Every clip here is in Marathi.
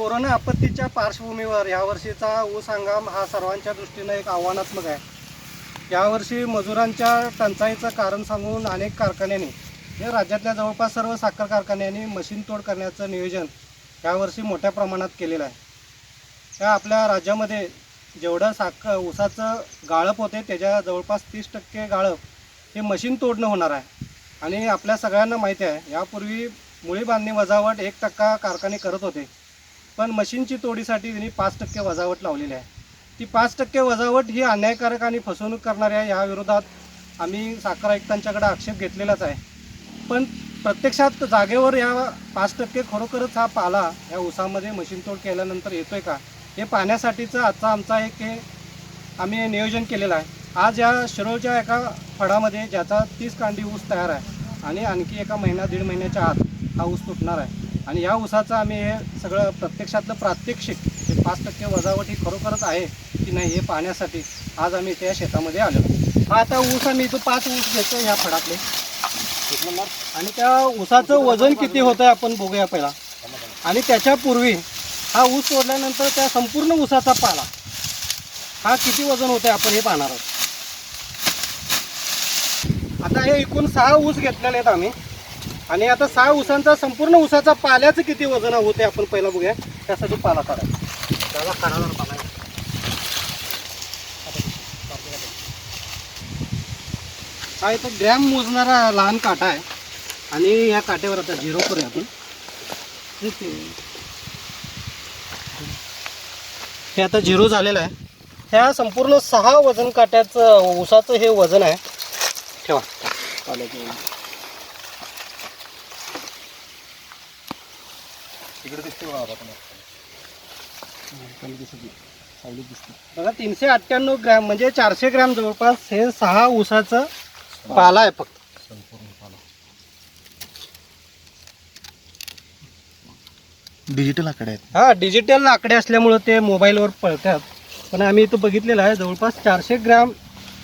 कोरोना आपत्तीच्या पार्श्वभूमीवर यावर्षीचा ऊस हंगाम हा सर्वांच्या दृष्टीने एक आव्हानात्मक आहे. यावर्षी मजुरांच्या टंचाईचं कारण सांगून अनेक कारखान्यांनी म्हणजे राज्यातल्या जवळपास सर्व साखर कारखान्यांनी मशीन तोड करण्याचं नियोजन यावर्षी मोठ्या प्रमाणात केलेलं आहे. या आपल्या राज्यामध्ये जेवढं ऊसाचं गाळप होते त्याच्या जवळपास 30% गाळप हे मशीन तोडणं होणार आहे. आणि आपल्या सगळ्यांना माहिती आहे, यापूर्वी मुळी बांधणी वजावट 1% कारखाने करत होते, पण मशीनची तोडीसाठी त्यांनी 5% वजावट लावलेली आहे. ती 5% वजावट ही अन्यायकारक आणि फसवणूक करणाऱ्या या विरोधात आम्ही साखर आयुक्तांच्याकडे आक्षेप घेतलेलाच आहे. पण प्रत्यक्षात जागेवर या 5% खरोखरच हा पाला या ऊसामध्ये मशीन तोड केल्यानंतर येतोय का हे पाहण्यासाठीचं आमचा एक आम्ही नियोजन केलेलं आहे. आज या शिरोळच्या एका फडामध्ये ज्याचा 30 कांडी ऊस तयार आहे आणि आणखी एका दीड महिन्याच्या आत हा ऊस तुटणार आहे. आणि या ऊसाचं आम्ही हे सगळं प्रत्यक्षातलं प्रात्यक्षिक हे 5% वजावट ही खरोखरच आहे की नाही हे पाहण्यासाठी आज आम्ही त्या शेतामध्ये आलो. हा आता ऊस आम्ही इथं 5 ऊस घेतो ह्या फडातले आणि त्या ऊसाचं वजन किती होतं आपण बघूया पहिला. आणि त्याच्यापूर्वी हा ऊस तोडल्यानंतर त्या संपूर्ण ऊसाचा पाला हा किती वजन होतं आपण हे पाहणार आहोत. आता हे एकूण 6 ऊस घेतलेले आहेत आम्ही आणि आता 6 ऊसांचा संपूर्ण ऊसाचा पाल्याचं किती वजन होते आपण पहिला बघूया. त्यासाठी पाला काढायचा. त्याला काढायला पाला हा इथं ग्रॅम मोजणारा लहान काटा आहे आणि या काट्यावर आता 0 करूया आपण. हे आता 0 झालेलं आहे. ह्या संपूर्ण 6 वजन काट्याचं ऊसाचं हे वजन आहे. ठेवा इकडे दिसते बघा 398 ग्रॅम म्हणजे 400 ग्रॅम जवळपास हे 6 ऊसाचं पाला आहे फक्त. संपूर्ण पाला डिजिटल आकडे आहेत. हा डिजिटल आकडे असल्यामुळं ते मोबाईलवर पळतात. पण आम्ही इथं बघितलेलं आहे जवळपास 400 ग्रॅम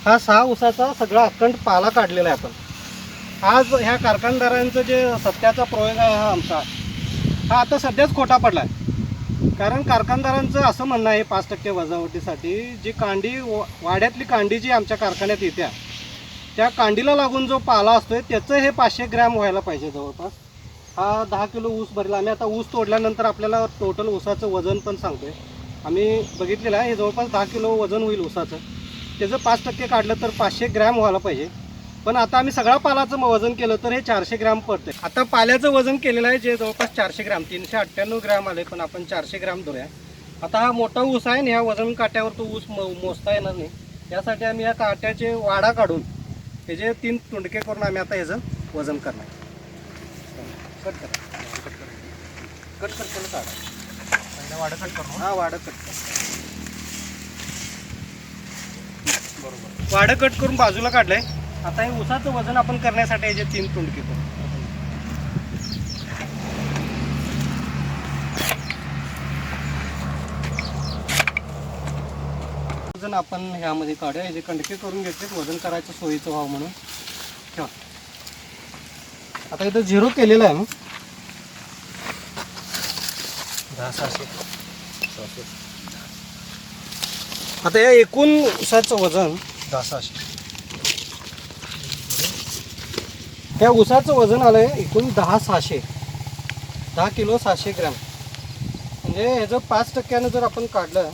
हा 6 ऊसाचा सगळा अखंड पाला काढलेला आहे आपण. आज ह्या कारखानदारांचं जे सत्याचा प्रयोग आहे हा आमचा हा आता सध्याच खोटा पडला आहे. कारण कारखानदारांचं असं म्हणणं आहे 5% वजावटीसाठी जी कांडी वाड्यातली कांडी जी आमच्या कारखान्यात येत्या त्या कांडीला लागून जो पाला असतोय त्याचं हे 500 ग्रॅम व्हायला पाहिजे जवळपास. हा 10 किलो ऊस भरला. आम्ही आता ऊस तोडल्यानंतर आपल्याला टोटल ऊसाचं वजन पण सांगतोय. आम्ही बघितलेलं आहे हे जवळपास 10 किलो वजन होईल ऊसाचं. त्याचं 5% काढलं तर 500 ग्रॅम व्हायला पाहिजे. पण आता आम्ही सगळ्या पालाचं वजन केलं तर हे 400 ग्रॅम पडते. आता पाल्याचं वजन केलेलं आहे जे जवळपास 400 ग्रॅम 398 ग्रॅम आले, पण आपण 400 ग्रॅम धरूया. आता हा मोठा ऊस आहे आणि ह्या वजन काट्यावर तो ऊस मोजता येणार नाही. यासाठी आम्ही या काट्याचे वाडा काढून त्याचे 3 तुंडके करून आम्ही आता ह्याचं वजन करणार. कट करा कट केलं काढा. वाडा कट करू. हा वाडा कट कर. बरोबर वाडा कट करून बाजूला काढलंय. आता हे ऊसाचं वजन आपण करण्यासाठी याचे 3 तुंडके करू. वजन आपण ह्यामध्ये काढूया. हे जे कंडके करून घेतले वजन करायचं सोयीचं व्हावं म्हणून ठेवा. आता इथं 0 केलेलं आहे. 10,600. आता या एकूण ऊसाचं वजन 10,600. या ऊसाचं वजन आलं आहे एकूण 10,600. 10 किलो 600 ग्रॅम म्हणजे ह्याचं 5% जर आपण काढलं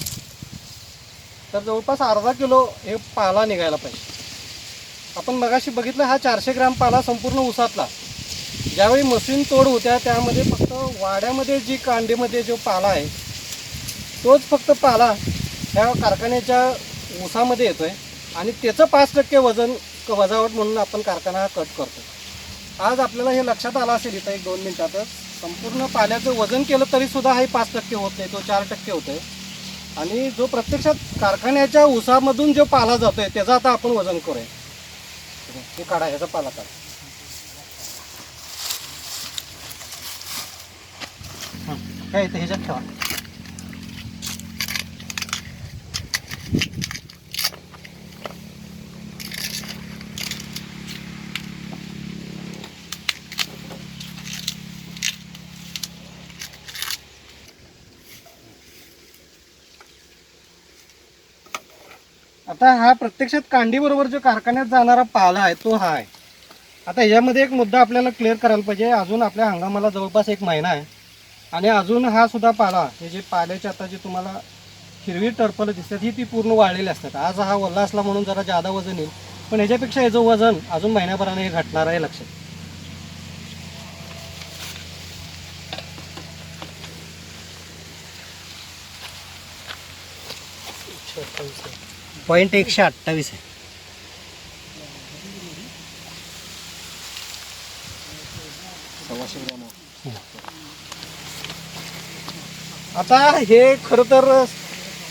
तर जवळपास अर्धा किलो हे पाला निघायला पाहिजे. आपण मगाशी बघितलं हा 400 ग्रॅम पाला संपूर्ण ऊसातला. ज्यावेळी मशीन तोड होत्या त्यामध्ये फक्त वाड्यामध्ये जी कांडीमध्ये जो पाला आहे तोच फक्त पाला ह्या कारखान्याच्या ऊसामध्ये येतोय आणि त्याचं 5% वजन वजावट म्हणून आपण कारखाना हा कट करतो. आज आपल्याला हे लक्षात आलं असेल इथं 1-2 मिनिटातच. संपूर्ण पाल्याचं वजन केलं तरीसुद्धा हे 5% होत नाही, तो 4% होतोय. आणि जो प्रत्यक्षात कारखान्याच्या ऊसामधून जो पाला जातोय त्याचं आता आपण वजन करूया. हे काढा, ह्याचा पाला काढा. काय इथं ह्याच्यात ठेवा. आता हा प्रत्यक्षात कांडीबरोबर जो कारखान्यात जाणारा पाला आहे तो हा आहे. आता यामध्ये एक मुद्दा आपल्याला क्लिअर करायला पाहिजे. अजून आपल्या हंगामाला जवळपास 1 महिना आहे आणि अजून हा सुद्धा पाला, हे जे पाल्याची आता जी तुम्हाला हिरवी टरफलं दिसतात ही ती पूर्ण वाळलेली असतात. आज हा वल्ला असला म्हणून जरा जादा वजन येईल, पण ह्याच्यापेक्षा याचं वजन अजून महिन्याभराने हे घटणार आहे, लक्षात. पॉईंट 128 आहे. सव्वाशे ग्रॅम. आता हे खरं तर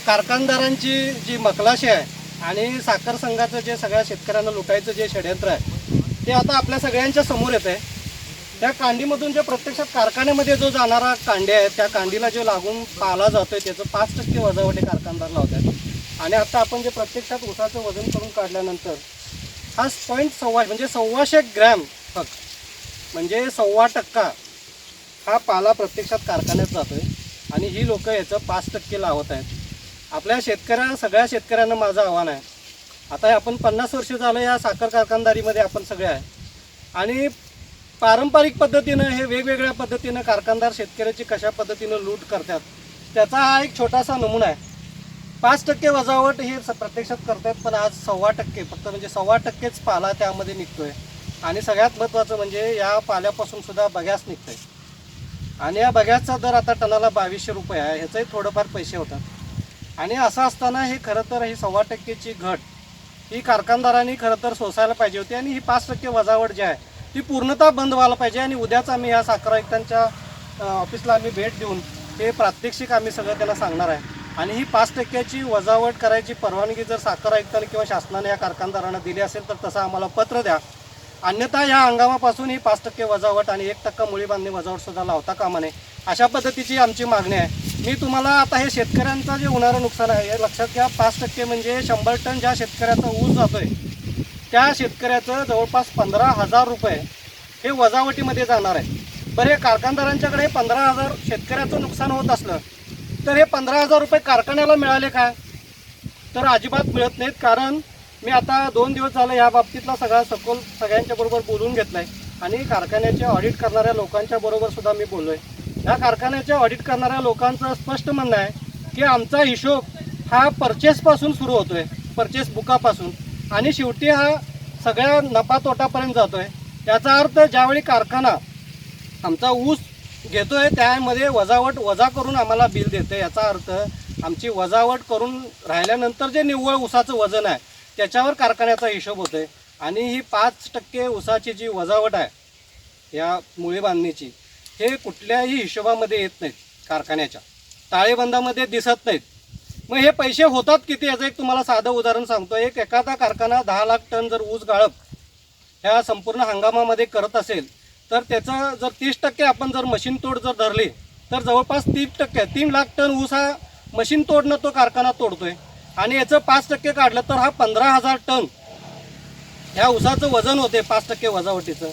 कारखानदारांची जी मकलाशी आहे आणि साखर संघाचं जे सगळ्या शेतकऱ्यांना लुटायचं जे षडयंत्र आहे ते आता आपल्या सगळ्यांच्या समोर येत आहे. त्या कांडीमधून जे प्रत्यक्षात कारखान्यामध्ये जो जाणारा कांडी आहे त्या कांडीला जो लागून पाला जातोय त्याचं 5% वजावट हे कारखानदार लावतात. आणि आता आपण जे प्रत्यक्षात ऊसाचं वजन करून काढल्यानंतर हा 0.15 म्हणजे 1,200 ग्रॅम फक्त, म्हणजे 1.25% हा पाला प्रत्यक्षात कारखान्यात जातोय आणि ही लोक याचं 5% लावत आहेत. आपल्या सगळ्या शेतकऱ्यांना माझं आव्हान आहे. आता आपण 50 वर्ष झालं या साखर कारखानदारीमध्ये आपण सगळे आहे आणि पारंपरिक पद्धतीनं हे वेगवेगळ्या पद्धतीनं कारखानदार शेतकऱ्याची कशा पद्धतीनं लूट करतात त्याचा हा एक छोटासा नमुना आहे. 5% वजावट हे प्रत्यक्षात करतात, पण आज 1.25% फक्त, म्हणजे 1.25%च पाला त्यामध्ये निघतोय. आणि सगळ्यात महत्त्वाचं म्हणजे या पाल्यापासून सुद्धा बघ्यास निघतंय आणि या बघ्याचा दर आता टनाला 2200 रुपये आहे. ह्याचंही थोडंफार पैसे होतात. आणि असं असताना हे खरं तर ही 1.25%ची घट ही कारखानदारांनी खरं तर सोसायला पाहिजे होती आणि ही 5% वजावट जी आहे ती पूर्णतः बंद व्हायला पाहिजे. आणि उद्याच आम्ही या साखर आयुक्तांच्या ऑफिसला आम्ही भेट देऊन हे प्रात्यक्षिक आम्ही सगळं त्यांना सांगणार आहे. आणि ही 5%ची वजावट करायची परवानगी जर साखर आयुक्तांनी किंवा शासनाने या कारखानदारांना दिली असेल तर तसं आम्हाला पत्र द्या. अन्यथा या हंगामापासून ही 5% वजावट आणि 1% मुळी बांधणी वजावट सुद्धा लावता कामा नये, अशा पद्धतीची आमची मागणी आहे. मी तुम्हाला आता हे शेतकऱ्यांचं जे होणारं नुकसान आहे हे लक्षात घ्या. 5% म्हणजे 100 टन ज्या शेतकऱ्याचा ऊस जातोय त्या शेतकऱ्याचं जवळपास 15,000 रुपये हे वजावटीमध्ये जाणार आहे. बरं, हे कारखानदारांच्याकडे 15,000 शेतकऱ्याचं नुकसान होत असलं तर हे 15,000 रुपये कारखान्याला मिळाले काय? तर अजिबात मिळत नाहीत. कारण मी आता 2 दिवस झालं या बाबतीतला सगळा सखोल सगळ्यांच्या बरोबर बोलून घेतला आहे आणि कारखान्याचे ऑडिट करणाऱ्या लोकांच्या बरोबर सुद्धा मी बोललो आहे. या कारखान्याच्या ऑडिट करणाऱ्या लोकांचं स्पष्ट म्हणणं आहे की आमचा हिशोब हा परचेसपासून सुरू होतो आहे, परचेस बुकापासून, आणि शेवटी हा सगळ्या नफा तोटापर्यंत जातो आहे. याचा अर्थ ज्यावेळी कारखाना आमचा ऊस घेतो आहे त्यामध्ये वजा करून आम्हाला बिल देते. याचा अर्थ आमची वजावट करून राहिल्यानंतर जे निव्वळ ऊसाचं वजन आहे त्याच्यावर कारखान्याचा हिशोब होतो आहे. आणि ही 5% ऊसाची जी वजावट आहे या मुळी बांधणीची हे कुठल्याही हिशोबामध्ये येत नाहीत, कारखान्याच्या ताळेबंदामध्ये दिसत नाहीत. मग हे पैसे होतात किती याचं एक तुम्हाला साधं उदाहरण सांगतो. एखादा कारखाना 10 लाख टन जर ऊस गाळप ह्या संपूर्ण हंगामामध्ये करत असेल तर त्याचं जर 30% आपण जर मशीन तोड जर धरली तर जवळपास 30%, 3 लाख टन ऊस हा मशीन तोडनं तो कारखाना तोडतोय. आणि याचं 5% काढलं तर हा 15,000 टन ह्या ऊसाचं वजन होते 5% वजावटीचं.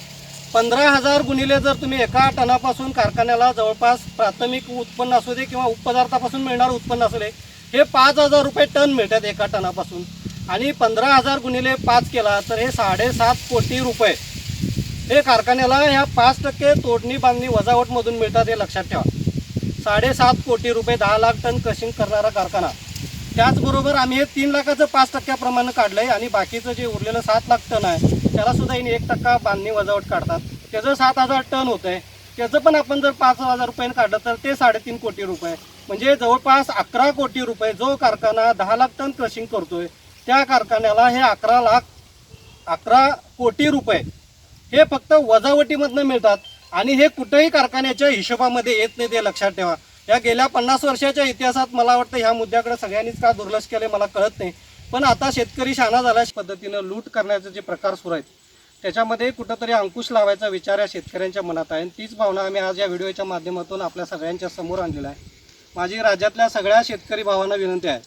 15,000 गुणिले जर तुम्ही एका टनापासून कारखान्याला जवळपास प्राथमिक उत्पन्न असू दे किंवा उपपदार्थापासून मिळणारं उत्पन्न असू दे हे 5,000 रुपये टन मिळतात एका टनापासून. आणि 15,000 गुणिले 5 केला तर हे 7.5 कोटी रुपये हे कारखान्याला ह्या 5% तोडणी बांधणी वजावटमधून मिळतात, हे लक्षात ठेवा. 7.5 कोटी रुपये 10 लाख टन क्रशिंग करणारा कारखाना. त्याचबरोबर आम्ही हे 3 लाखाचं 5% प्रमाणे काढलं आहे आणि बाकीचं जे उरलेलं 7 लाख टन आहे त्यालासुद्धा इने 1% बांधणी वजावट काढतात. त्याचं 7,000 टन होतं आहे. त्याचं पण आपण जर 5,000 रुपयानं काढलं तर ते 3.5 कोटी रुपये, म्हणजे जवळपास 11 कोटी रुपये जो कारखाना 10 लाख टन क्रशिंग करतोय त्या कारखान्याला हे 11 कोटी रुपये हे फक्त वजावटीमधनं मिळतात. आणि हे कुठेही कारखान्याच्या हिशोबामध्ये येत नाही, ते लक्षात ठेवा. या गेल्या 50 वर्षाच्या इतिहासात मला वाटतं ह्या मुद्द्याकडे सगळ्यांनीच का दुर्लक्ष केले मला कळत नाही. पण आता शेतकरी शहाणा झाल्या पद्धतीनं लूट करण्याचे जे प्रकार सुरू आहेत त्याच्यामध्ये कुठंतरी अंकुश लावायचा विचार या शेतकऱ्यांच्या मनात आहे. आणि तीच भावना आम्ही आज या व्हिडिओच्या माध्यमातून आपल्या सगळ्यांच्या समोर आणलेला आहे. माझी राज्यातल्या सगळ्या शेतकरी भावांना विनंती आहे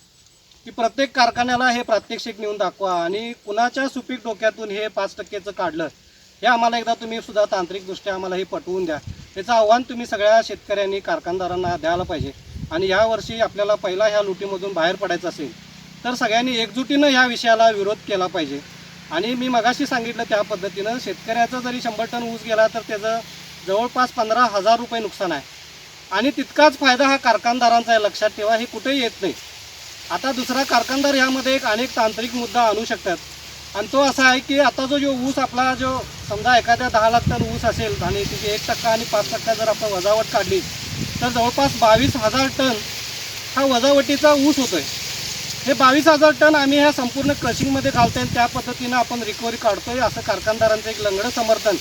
की प्रत्येक कारखान्याला हे प्रात्यक्षिक नेऊन दाखवा आणि कुणाच्या सुपीक डोक्यातून हे 5%चं काढलं हे आम्हाला एकदा तुम्ही सुद्धा तांत्रिकदृष्ट्या आम्हाला हे पटवून द्या. याचं आव्हान तुम्ही सगळ्या शेतकऱ्यांनी कारखानदारांना द्यायला पाहिजे. आणि यावर्षी आपल्याला पहिला ह्या लुटीमधून बाहेर पडायचं असेल तर सगळ्यांनी एकजुटीनं ह्या विषयाला विरोध केला पाहिजे. आणि मी मगाशी सांगितलं त्या पद्धतीनं शेतकऱ्याचा जरी 100 टन ऊस गेला तर त्याचं जवळपास 15,000 रुपये नुकसान आहे. आणि तितकाच फायदा हा कारखानदारांचा आहे, लक्षात ठेवा, हे कुठेही येत नाही. आता दुसरा कारखानदार ह्यामध्ये एक अनेक तांत्रिक मुद्दा आणू शकतात. आणि तो असा आहे की आता जो ऊस आपला जो समजा एखाद्या 10 लाख टन ऊस असेल आणि तिची 1% आणि 5% जर आपण वजावट काढली तर जवळपास 22,000 टन हा वजावटीचा ऊस होतो आहे. हे 22,000 टन आम्ही ह्या संपूर्ण क्रशिंगमध्ये घालतोय, त्या पद्धतीनं आपण रिकव्हरी काढतोय, असं कारखानदारांचं एक लंगडं समर्थन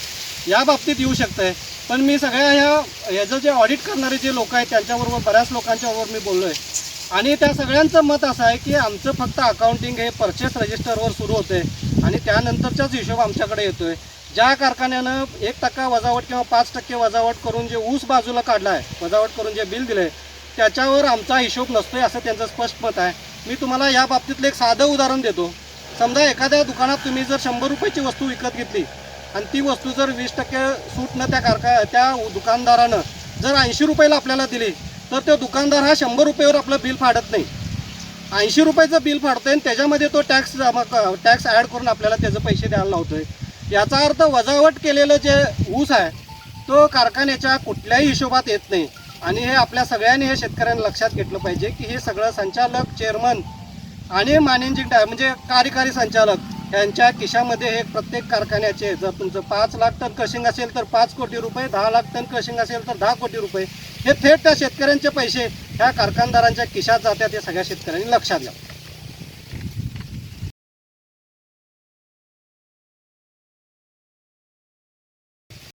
या बाबतीत येऊ शकतं आहे. पण मी सगळ्या ह्याचं जे ऑडिट करणारे जे लोक आहेत त्यांच्याबरोबर बऱ्याच लोकांच्याबरोबर मी बोललो आहे आणि त्या सगळ्यांचं मत असं आहे की आमचं फक्त अकाउंटिंग हे परचेस रजिस्टरवर सुरू होतं आहे आणि त्यानंतरचाच हिशोब आमच्याकडे येतो आहे. ज्या कारखान्यानं 1% वजावट किंवा 5% वजावट करून जे ऊस बाजूला काढला आहे, वजावट करून जे बिल दिलं आहे त्याच्यावर आमचा हिशोब नसतो आहे, असं त्यांचं स्पष्ट मत आहे. मी तुम्हाला या बाबतीतलं एक साधं उदाहरण देतो. समजा एखाद्या दुकानात तुम्ही जर 100 रुपयाची वस्तू विकत घेतली आणि ती वस्तू जर 20% सूटनं त्या दुकानदारानं जर 80 रुपयाला आपल्याला दिली तर तो दुकानदार हा 100 रुपयावर आपलं बिल फाडत नाही, 80 रुपयाचं बिल फाडतोय आणि त्याच्यामध्ये तो टॅक्स ॲड करून आपल्याला त्याचे पैसे द्यायला लावतोय. याचा अर्थ वजावट केलेलं जे ऊस आहे तो कारखान्याच्या कुठल्याही हिशोबात येत नाही. आणि हे आपल्या सगळ्यांनी हे शेतकऱ्यांना लक्षात घेतलं पाहिजे की हे सगळं संचालक, चेअरमन आणि मॅनेजिंग म्हणजे कार्यकारी संचालक यांच्या खिशामध्ये हे प्रत्येक कारखान्याचे, जर तुमचं 5 लाख टन क्रशिंग असेल तर 5 कोटी रुपये, 10 लाख टन क्रशिंग असेल तर 10 कोटी रुपये, हे थेट त्या शेतकऱ्यांचे पैसे ह्या कारखानदारांच्या खिशात जातात. हे सगळ्या शेतकऱ्यांनी लक्षात घ्या.